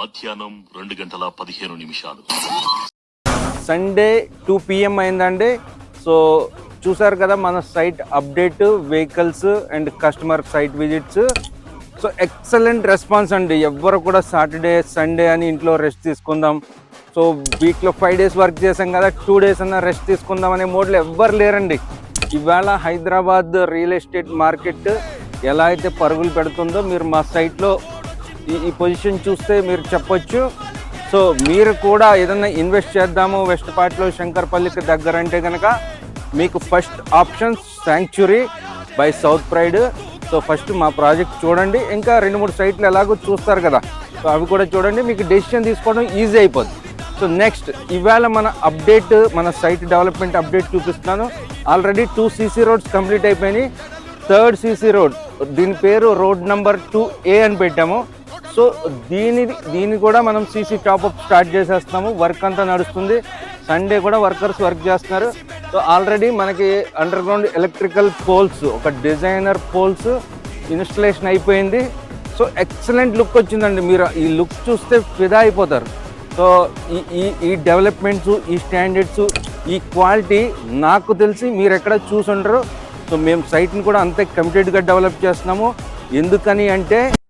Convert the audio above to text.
మధ్యాహ్నం 2:15 Sunday 2 PM అయిందండి. So చూసారు కదా మన site update, vehicles and customer site visits. So excellent response అండి. ఎవ్వరు కూడా సాటర్డే సండే అని ఇంట్లో రెస్ట్ తీసుకుందాం, సో వీక్లో 5 days వర్క్ చేసాం కదా 2 days అన్న రెస్ట్ తీసుకుందాం అనే మోడ్లో ఎవ్వరు లేరండి. ఇవాళ హైదరాబాద్ రియల్ ఎస్టేట్ మార్కెట్ ఎలా అయితే పరుగులు పెడుతుందో మీరు మా సైట్లో ఈ పొజిషన్ చూస్తే మీరు చెప్పొచ్చు. సో మీరు కూడా ఏదైనా ఇన్వెస్ట్ చేద్దాము వెస్ట్పాట్లో శంకర్పల్లికి దగ్గర అంటే కనుక మీకు first option sanctuary by south pride. So first మా ప్రాజెక్ట్ చూడండి, ఇంకా 2-3 సైట్లు ఎలాగో చూస్తారు కదా, సో అవి కూడా చూడండి, మీకు డెసిషన్ తీసుకోవడం ఈజీ అయిపోద్ది. సో నెక్స్ట్ ఇవాళ మన అప్డేట్, మన సైట్ డెవలప్మెంట్ అప్డేట్ చూపిస్తున్నాను. ఆల్రెడీ 2 CC రోడ్స్ కంప్లీట్ అయిపోయినాయి. 3rd CC రోడ్, దీని పేరు రోడ్ నెంబర్ 2A అని పెట్టాము. సో దీన్ని కూడా మనం CC టాప్అప్ స్టార్ట్ చేసేస్తున్నాము. వర్క్ అంతా నడుస్తుంది. సండే కూడా వర్కర్స్ వర్క్ చేస్తున్నారు. సో ఆల్రెడీ మనకి అండర్ గ్రౌండ్ ఎలక్ట్రికల్ పోల్స్, ఒక డిజైనర్ పోల్స్ ఇన్స్టలేషన్ అయిపోయింది. సో ఎక్సలెంట్ లుక్ వచ్చిందండి. మీరు ఈ లుక్ చూస్తే ఫిదా అయిపోతారు. సో ఈ డెవలప్మెంట్స్, ఈ స్టాండర్డ్స్, ఈ క్వాలిటీ నాకు తెలిసి మీరు ఎక్కడ చూసుండరు. సో మేము సైట్ని కూడా అంతే కమిటెడ్గా డెవలప్ చేస్తున్నాము. ఎందుకని అంటే